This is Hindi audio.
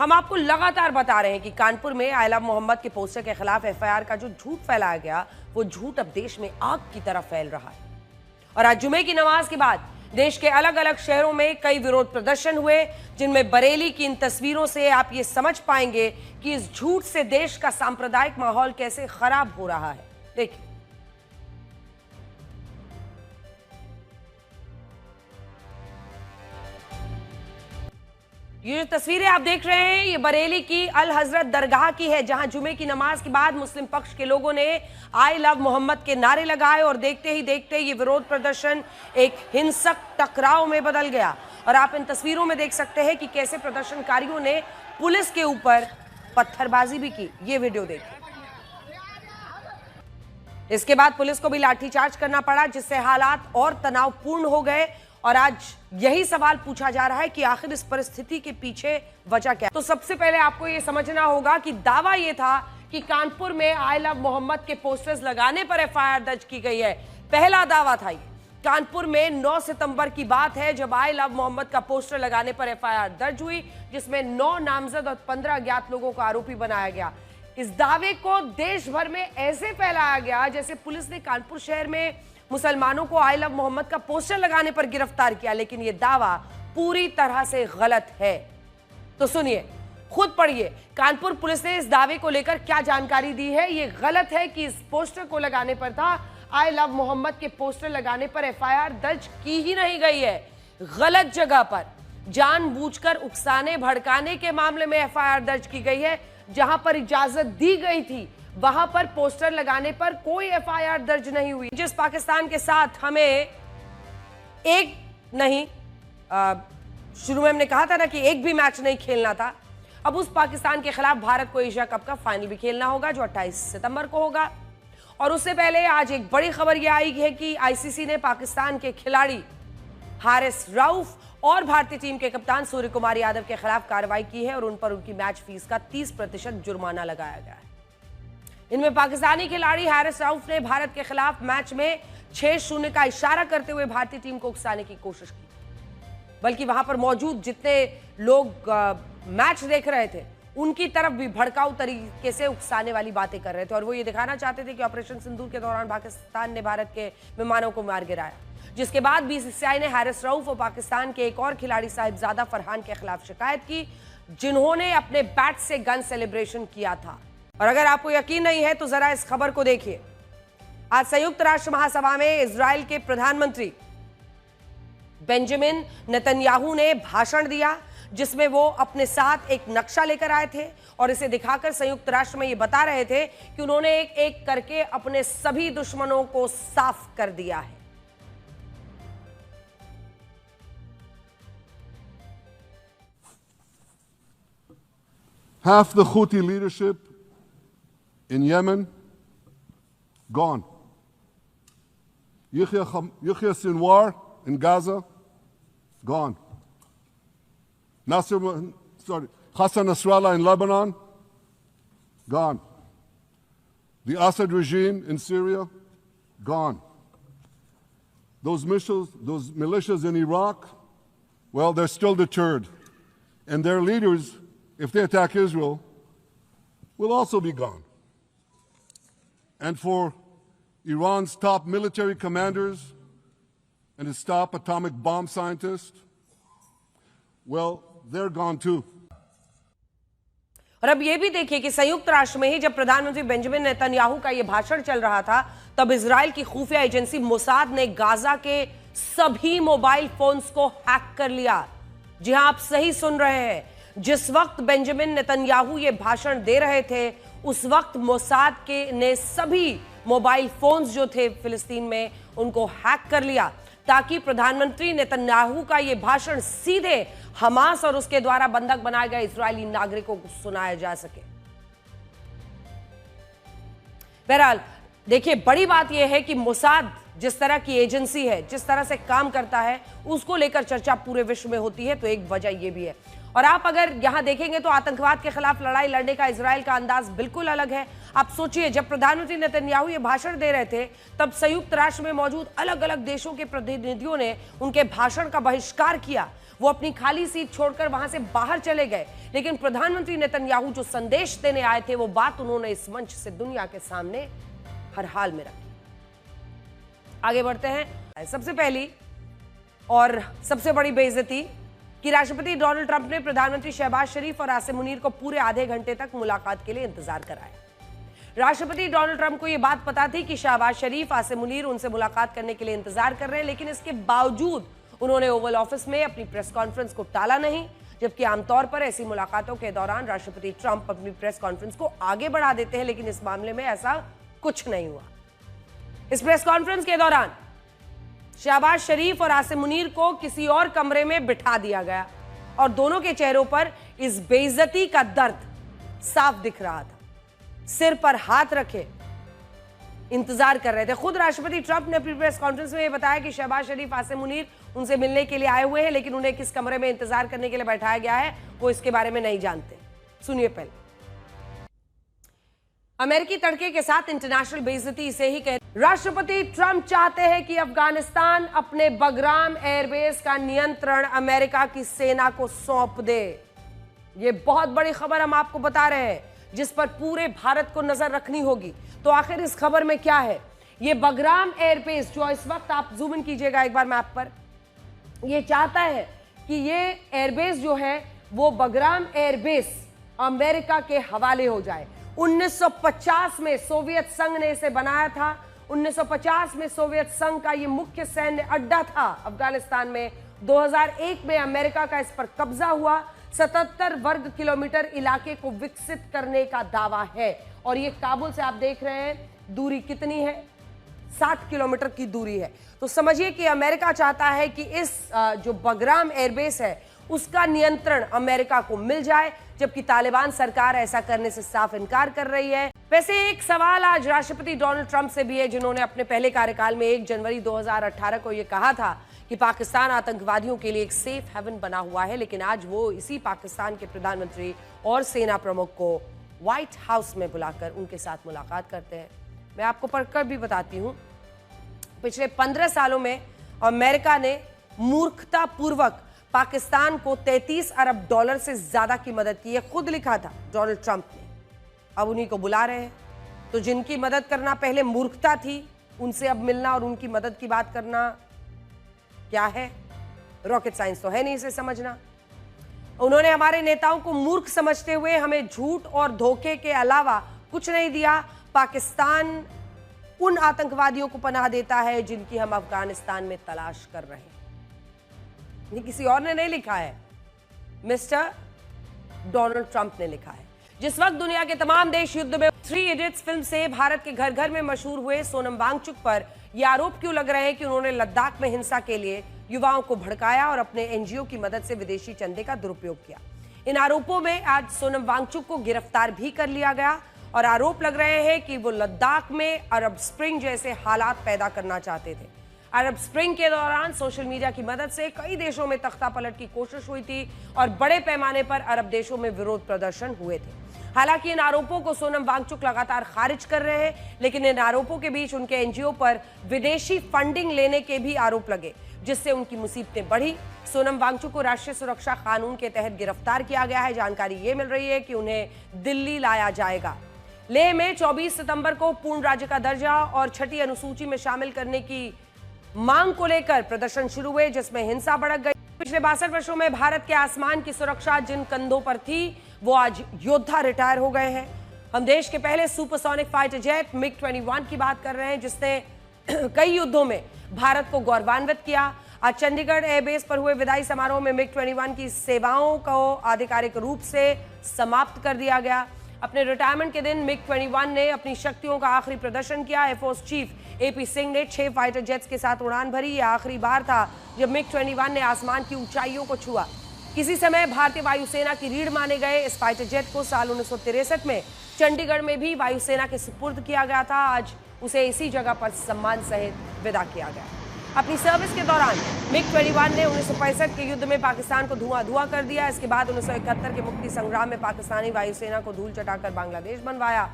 हम आपको लगातार बता रहे हैं कि कानपुर में आई लव मोहम्मद के पोस्टर के खिलाफ एफआईआर का जो झूठ फैलाया गया, वो झूठ अब देश में आग की तरह फैल रहा है। और आज जुमे की नमाज के बाद देश के अलग अलग शहरों में कई विरोध प्रदर्शन हुए, जिनमें बरेली की इन तस्वीरों से आप ये समझ पाएंगे कि इस झूठ से देश का सांप्रदायिक माहौल कैसे खराब हो रहा है। देखिए, ये जो तस्वीरें आप देख रहे हैं, ये बरेली की अल हजरत दरगाह की है, जहां जुमे की नमाज के बाद मुस्लिम पक्ष के लोगों ने आई लव मोहम्मद के नारे लगाए और देखते ही देखते ये विरोध प्रदर्शन एक हिंसक टकराव में बदल गया। और आप इन तस्वीरों में देख सकते हैं कि कैसे प्रदर्शनकारियों ने पुलिस के ऊपर पत्थरबाजी भी की। ये वीडियो देखिए। इसके बाद पुलिस को भी लाठीचार्ज करना पड़ा, जिससे हालात और तनावपूर्ण हो गए। और आज यही सवाल पूछा जा रहा है कि आखिर इस परिस्थिति के पीछे वजह क्या है। तो सबसे पहले आपको यह समझना होगा कि दावा यह था कि कानपुर में आई लव मोहम्मद के पोस्टर्स लगाने पर एफआईआर दर्ज की गई है। पहला दावा था ये। कानपुर में 9 सितंबर की बात है, जब आई लव मोहम्मद का पोस्टर लगाने पर एफआईआर दर्ज हुई, जिसमें 9 नामजद और 15 अज्ञात लोगों को आरोपी बनाया गया। इस दावे को देश भर में ऐसे फैलाया गया जैसे पुलिस ने कानपुर शहर में मुसलमानों को आई लव मोहम्मद का पोस्टर लगाने पर गिरफ्तार किया, लेकिन यह दावा पूरी तरह से गलत है। तो सुनिए, खुद पढ़िए, कानपुर पुलिस ने इस दावे को लेकर क्या जानकारी दी है। यह गलत है कि इस पोस्टर को लगाने पर था। आई लव मोहम्मद के पोस्टर लगाने पर एफआईआर दर्ज की ही नहीं गई है। गलत जगह पर जानबूझकर उकसाने भड़काने के मामले में एफआईआर दर्ज की गई है। जहां पर इजाजत दी गई थी, वहां पर पोस्टर लगाने पर कोई एफआईआर दर्ज नहीं हुई। जिस पाकिस्तान के साथ हमें एक नहीं, शुरू में हमने कहा था ना कि एक भी मैच नहीं खेलना था, अब उस पाकिस्तान के खिलाफ भारत को एशिया कप का फाइनल भी खेलना होगा, जो 28 सितंबर को होगा। और उससे पहले आज एक बड़ी खबर यह आई है कि आईसीसी ने पाकिस्तान के खिलाड़ी हारिस रऊफ और भारतीय टीम के कप्तान सूर्य कुमार यादव के खिलाफ कार्रवाई की है और उन पर उनकी मैच फीस का 30% जुर्माना लगाया गया है। इनमें पाकिस्तानी खिलाड़ी हारिस रऊफ ने भारत के खिलाफ मैच में 6-0 का इशारा करते हुए भारतीय टीम को उकसाने की कोशिश की, बल्कि वहां पर मौजूद जितने लोग मैच देख रहे थे उनकी तरफ भी भड़काऊ तरीके से उकसाने वाली बातें कर रहे थे। और वो ये दिखाना चाहते थे कि ऑपरेशन सिंदूर के दौरान पाकिस्तान ने भारत के विमानों को मार गिराया, जिसके बाद बीसीसीआई ने हारिस रऊफ और पाकिस्तान के एक और खिलाड़ी साहिबजादा फरहान के खिलाफ शिकायत की, जिन्होंने अपने बैट से गन सेलिब्रेशन किया था। और अगर आपको यकीन नहीं है तो जरा इस खबर को देखिए। आज संयुक्त राष्ट्र महासभा में इजराइल के प्रधानमंत्री बेंजामिन नेतन्याहू ने भाषण दिया, जिसमें वो अपने साथ एक नक्शा लेकर आए थे और इसे दिखाकर संयुक्त राष्ट्र में ये बता रहे थे कि उन्होंने एक एक करके अपने सभी दुश्मनों को साफ कर दिया है। Half the Houthi leadership in Yemen gone. Yahya Sinwar in Gaza gone. Hassan Nasrallah in Lebanon gone. The Assad regime in Syria gone. Those militias in Iraq, well, they're still deterred, and their leaders, if they attack Israel, will also be gone. And for Iran's top military commanders and its top atomic bomb scientists, well, they're gone too. और अब यह भी देखिए कि संयुक्त राष्ट्र में ही जब प्रधानमंत्री बेंजामिन नेतन्याहू का यह भाषण चल रहा था, तब इजराइल की खुफिया एजेंसी मोसाद ने गाजा के सभी मोबाइल फोन्स को हैक कर लिया। जी हां, आप सही सुन रहे हैं। जिस वक्त बेंजामिन नेतन्याहू ये भाषण दे रहे थे, उस वक्त मोसाद के ने सभी मोबाइल फोन्स जो थे फिलिस्तीन में, उनको हैक कर लिया, ताकि प्रधानमंत्री नेतन्याहू का यह भाषण सीधे हमास और उसके द्वारा बंधक बनाए गए इजरायली नागरिकों को सुनाया जा सके। बहरहाल देखिए, बड़ी बात यह है कि मोसाद जिस तरह की एजेंसी है, जिस तरह से काम करता है, उसको लेकर चर्चा पूरे विश्व में होती है, तो एक वजह यह भी है। और आप अगर यहां देखेंगे तो आतंकवाद के खिलाफ लड़ाई लड़ने का इजराइल का अंदाज बिल्कुल अलग है। आप सोचिए, जब प्रधानमंत्री नेतन्याहू ये भाषण दे रहे थे तब संयुक्त राष्ट्र में मौजूद अलग अलग देशों के प्रतिनिधियों ने उनके भाषण का बहिष्कार किया। वो अपनी खाली सीट छोड़कर वहां से बाहर चले गए। लेकिन प्रधानमंत्री नेतन्याहू जो संदेश देने आए थे वो बात उन्होंने इस मंच से दुनिया के सामने हर हाल में रखी। आगे बढ़ते हैं। सबसे पहली और सबसे बड़ी बेइज्जती कि राष्ट्रपति डोनाल्ड ट्रंप ने प्रधानमंत्री शहबाज शरीफ और आसिम मुनीर को पूरे आधे घंटे तक मुलाकात के लिए इंतजार कराया। राष्ट्रपति डोनाल्ड ट्रंप को यह बात पता थी कि शहबाज शरीफ, आसिम मुनीर उनसे मुलाकात करने के लिए इंतजार कर रहे हैं, लेकिन इसके बावजूद उन्होंने ओवल ऑफिस में अपनी प्रेस कॉन्फ्रेंस को टाला नहीं। जबकि आमतौर पर ऐसी मुलाकातों के दौरान राष्ट्रपति ट्रंप अपनी प्रेस कॉन्फ्रेंस को आगे बढ़ा देते हैं, लेकिन इस मामले में ऐसा कुछ नहीं हुआ। इस प्रेस कॉन्फ्रेंस के दौरान शहबाज शरीफ और आसिम मुनीर को किसी और कमरे में बिठा दिया गया और दोनों के चेहरों पर इस बेइज्जती का दर्द साफ दिख रहा था। सिर पर हाथ रखे इंतजार कर रहे थे। खुद राष्ट्रपति ट्रंप ने अपनी प्रेस कॉन्फ्रेंस में यह बताया कि शहबाज शरीफ, आसिम मुनीर उनसे मिलने के लिए आए हुए हैं, लेकिन उन्हें किस कमरे में इंतजार करने के लिए बैठाया गया है वो इसके बारे में नहीं जानते। सुनिए पहले। अमेरिकी तड़के के साथ इंटरनेशनल बेइज्जती इसे ही कहते। राष्ट्रपति ट्रंप चाहते हैं कि अफगानिस्तान अपने बगराम एयरबेस का नियंत्रण अमेरिका की सेना को सौंप दे। यह बहुत बड़ी खबर हम आपको बता रहे हैं, जिस पर पूरे भारत को नजर रखनी होगी। तो आखिर इस खबर में क्या है? ये बगराम एयरबेस जो इस वक्त, आप जूम इन कीजिएगा एक बार मैप पर, ये चाहता है कि ये एयरबेस जो है वो बगराम एयरबेस अमेरिका के हवाले हो जाए। 1950 में सोवियत संघ ने इसे बनाया था। 1950 में सोवियत संघ का ये मुख्य सैन्य अड्डा था अफगानिस्तान में। 2001 में अमेरिका का इस पर कब्जा हुआ। 77 वर्ग किलोमीटर इलाके को विकसित करने का दावा है और ये काबुल से आप देख रहे हैं दूरी कितनी है, 60 किलोमीटर की दूरी है। तो समझिए कि अमेरिका चाहता है कि इस जो बगराम एयरबेस है उसका नियंत्रण अमेरिका को मिल जाए, जबकि तालिबान सरकार ऐसा करने से साफ इनकार कर रही है। वैसे एक सवाल आज राष्ट्रपति डोनाल्ड ट्रंप से भी है, जिन्होंने अपने पहले कार्यकाल में 1 जनवरी 2018 को यह कहा था कि पाकिस्तान आतंकवादियों के लिए एक सेफ हेवन बना हुआ है, लेकिन आज वो इसी पाकिस्तान के प्रधानमंत्री और सेना प्रमुख को व्हाइट हाउस में बुलाकर उनके साथ मुलाकात करते हैं। मैं आपको पढ़कर भी बताती हूं, पिछले 15 सालों में अमेरिका ने मूर्खतापूर्वक पाकिस्तान को 33 अरब डॉलर से ज्यादा की मदद की है। खुद लिखा था डोनाल्ड ट्रंप ने। अब उन्हीं को बुला रहे हैं। तो जिनकी मदद करना पहले मूर्खता थी, उनसे अब मिलना और उनकी मदद की बात करना क्या है? रॉकेट साइंस तो है नहीं इसे समझना। उन्होंने हमारे नेताओं को मूर्ख समझते हुए हमें झूठ और धोखे के अलावा कुछ नहीं दिया। पाकिस्तान उन आतंकवादियों को पनाह देता है जिनकी हम अफगानिस्तान में तलाश कर रहे हैं। ये किसी और ने नहीं लिखा है, मिस्टर डोनाल्ड ट्रंप ने लिखा है। जिस वक्त दुनिया के तमाम देश युद्ध में 3 इडियट्स फिल्म से भारत के घर घर में मशहूर हुए सोनम वांगचुक पर यह आरोप क्यों लग रहे हैं कि उन्होंने लद्दाख में हिंसा के लिए युवाओं को भड़काया और अपने एनजीओ की मदद से विदेशी चंदे का दुरुपयोग किया। इन आरोपों में आज सोनम वांगचुक को गिरफ्तार भी कर लिया गया और आरोप लग रहे हैं कि वो लद्दाख में अरब स्प्रिंग जैसे हालात पैदा करना चाहते थे। अरब स्प्रिंग के दौरान सोशल मीडिया की मदद से कई देशों में तख्तापलट की कोशिश हुई थी और बड़े पैमाने पर अरब देशों में विरोध प्रदर्शन हुए थे। हालांकि इन आरोपों को सोनम वांगचुक लगातार खारिज कर रहे हैं, लेकिन इन आरोपों के बीच उनके एनजीओ पर विदेशी फंडिंग लेने के भी आरोप लगे, जिससे उनकी मुसीबतें बढ़ी। सोनम वांगचुक को राष्ट्रीय सुरक्षा कानून के तहत गिरफ्तार किया गया है। जानकारी ये मिल रही है कि उन्हें दिल्ली लाया जाएगा। लेह में 24 सितंबर को पूर्ण राज्य का दर्जा और 6ठी अनुसूची में शामिल करने की मांग को लेकर प्रदर्शन शुरू हुए, जिसमें हिंसा भड़क गई। पिछले 62 वर्षों में भारत के आसमान की सुरक्षा जिन कंधों पर थी, वो आज योद्धा रिटायर हो गए हैं। हम देश के पहले सुपरसोनिक फाइटर जेट मिग 21 की बात कर रहे हैं, जिसने कई युद्धों में भारत को गौरवान्वित किया। आज चंडीगढ़ एयरबेस पर हुए विदाई समारोह में मिग 21 की सेवाओं को आधिकारिक रूप से समाप्त कर दिया गया। अपने रिटायरमेंट के दिन मिग 21 ने अपनी शक्तियों का आखिरी प्रदर्शन किया। एयरफोर्स चीफ एपी सिंह ने 6 फाइटर जेट्स के साथ उड़ान भरी। यह आखिरी बार था जब मिग 21 ने आसमान की ऊंचाइयों को छुआ। किसी समय भारतीय वायुसेना की रीढ़ माने गए इस फाइटर जेट को साल 1963 में चंडीगढ़ में भी वायुसेना के सुपुर्द किया गया था। आज उसे इसी जगह पर सम्मान सहित विदा किया गया। अपनी सर्विस के दौरान MiG-21 ने 1965 के युद्ध में पाकिस्तान को धुआं कर दिया। इसके बाद 1971 के मुक्ति संग्राम में पाकिस्तानी वायुसेना को धूल चटाकर बांग्लादेश बनवाया।